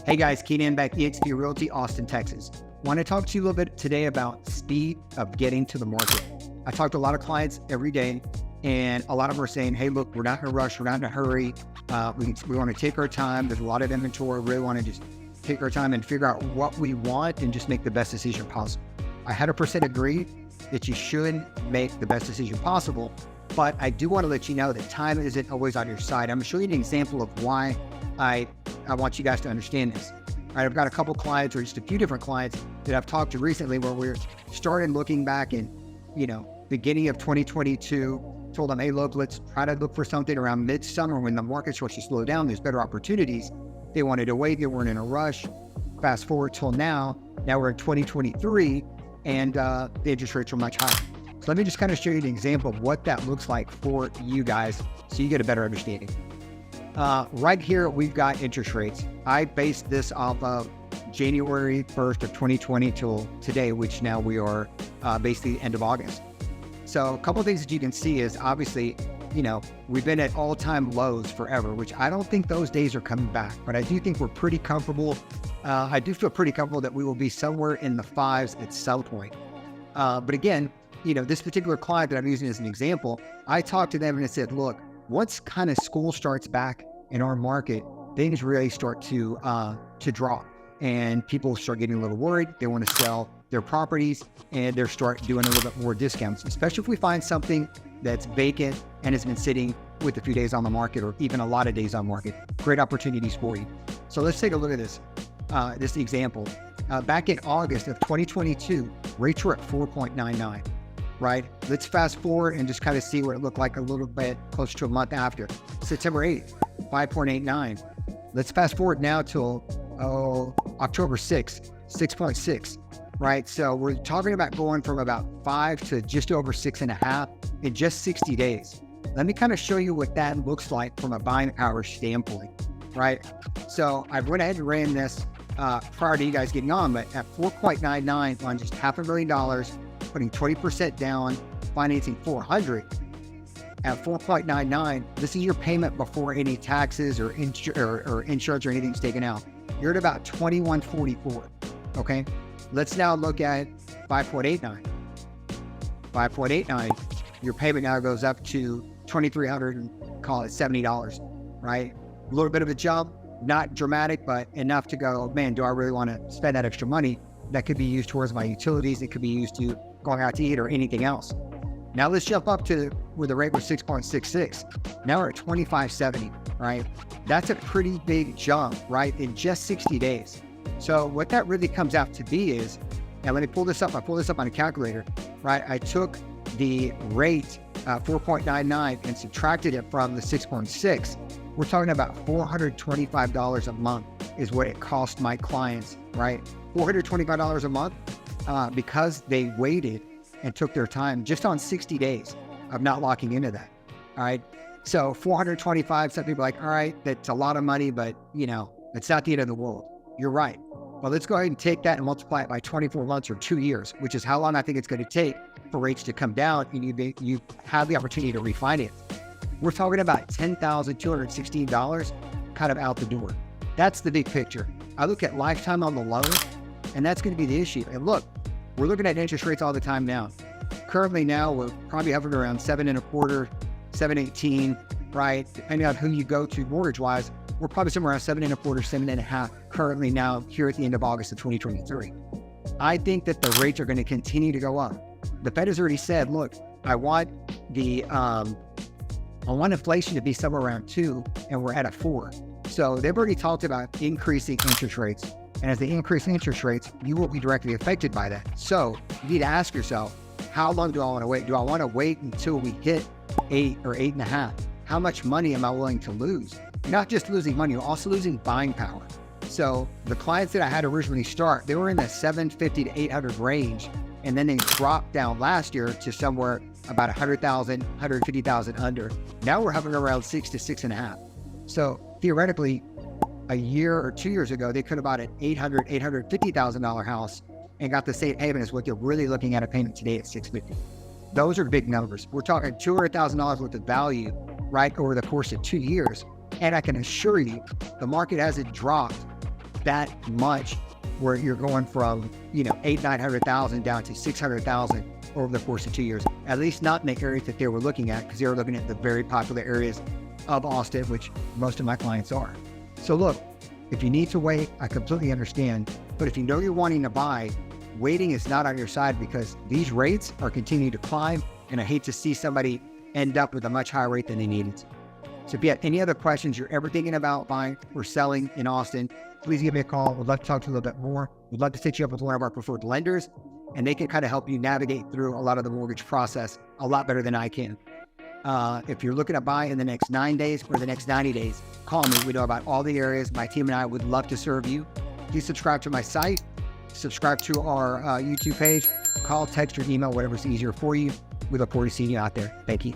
Hey guys, Keenan back, eXp Realty, Austin, Texas. Want to talk to you a little bit today about speed of getting to the market. I talk to a lot of clients every day, and a lot of them are saying, hey, look, we're not in a rush, we're not in a hurry. We want to take our time. There's a lot of inventory. We really want to just take our time and figure out what we want and just make the best decision possible. I 100% agree that you should make the best decision possible, but I do want to let you know that time isn't always on your side. I'm going to show you an example of why I want you guys to understand this. All right, I've got a couple clients, or just a few different clients that I've talked to recently, where we're starting looking back in, beginning of 2022, told them, hey, look, let's try to look for something around midsummer when the market starts to slow down. There's better opportunities. They wanted to wait. They weren't in a rush. Fast forward till now we're in 2023, and the interest rates are much higher. So let me just kind of show you an example of what that looks like for you guys so you get a better understanding. Right here, we've got interest rates. I based this off of January 1st of 2020 till today, which now we are basically the end of August. So a couple of things that you can see is obviously, we've been at all-time lows forever, which I don't think those days are coming back, but I do think we're pretty comfortable. I do feel pretty comfortable that we will be somewhere in the fives at some point. But again, this particular client that I'm using as an example, I talked to them and I said, look, once kind of school starts back in our market, things really start to drop, and people start getting a little worried. They want to sell their properties, and they start doing a little bit more discounts, especially if we find something that's vacant and has been sitting with a few days on the market, or even a lot of days on market. Great opportunities for you. So let's take a look at this example. Back in August of 2022, rates were at 4.99. right? Let's fast forward and just kind of see what it looked like a little bit closer to a month after. September 8th, 5.89. Let's fast forward now till October 6th, 6.6, right? So we're talking about going from about 5 to just over 6.5 in just 60 days. Let me kind of show you what that looks like from a buying power standpoint, right? So I went ahead and ran this prior to you guys getting on, but at 4.99 on just $500,000, putting 20% down, financing 400 at 4.99. This is your payment before any taxes or insurance or anything's taken out. You're at about 2144. Okay. Let's now look at 5.89. 5.89. Your payment now goes up to 2,300 and call it $70. Right. A little bit of a jump, not dramatic, but enough to go, man, do I really want to spend that extra money? That could be used towards my utilities. It could be used to going out to eat or anything else. Now let's jump up to where the rate was 6.66. Now we're at 25.70, right? That's a pretty big jump, right? In just 60 days. So what that really comes out to be is, now let me pull this up. I pulled this up on a calculator, right? I took the rate 4.99 and subtracted it from the 6.6. We're talking about $425 a month is what it cost my clients, right? $425 a month because they waited and took their time just on 60 days of not locking into that. All right. So 425, some people are like, all right, that's a lot of money, but it's not the end of the world. You're right. Well, let's go ahead and take that and multiply it by 24 months or 2 years, which is how long I think it's going to take for rates to come down and you have the opportunity to refinance. We're talking about $10,216 kind of out the door. That's the big picture. I look at lifetime on the loan, and that's going to be the issue. And look, we're looking at interest rates all the time now. Currently now, we're probably hovering around 7.25, 7.18, right? Depending on who you go to mortgage-wise, we're probably somewhere around 7.25, 7.5 currently now here at the end of August of 2023. I think that the rates are going to continue to go up. The Fed has already said, look, I want inflation to be somewhere around 2, and we're at a 4. So they've already talked about increasing interest rates. And as they increase interest rates, you will be directly affected by that. So you need to ask yourself, how long do I want to wait? Do I want to wait until we hit 8 or 8.5? How much money am I willing to lose? Not just losing money, you're also losing buying power. So the clients that I had originally start, they were in the 750 to 800 range. And then they dropped down last year to somewhere about 100,000, 150,000 under. Now we're hovering around 6 to 6.5. So theoretically, a year or 2 years ago, they could have bought an $800,000, $850,000 house and got the same payment as what they're really looking at a payment today at $650,000. Those are big numbers. We're talking $200,000 worth of value, right, over the course of 2 years. And I can assure you, the market hasn't dropped that much where you're going from, 900,000 down to 600,000 over the course of 2 years, at least not in the areas that they were looking at, because they were looking at the very popular areas of Austin, which most of my clients are. So look, if you need to wait, I completely understand. But if you know you're wanting to buy, waiting is not on your side, because these rates are continuing to climb. And I hate to see somebody end up with a much higher rate than they needed. So if you have any other questions, you're ever thinking about buying or selling in Austin, please give me a call. We'd love to talk to you a little bit more. We'd love to set you up with one of our preferred lenders, and they can kind of help you navigate through a lot of the mortgage process a lot better than I can. If you're looking to buy in the next 9 days or the next 90 days, call me. We know about all the areas. My team and I would love to serve you. Please subscribe to my site, subscribe to our YouTube page, call, text, or email, whatever's easier for you. We look forward to seeing you out there. Thank you.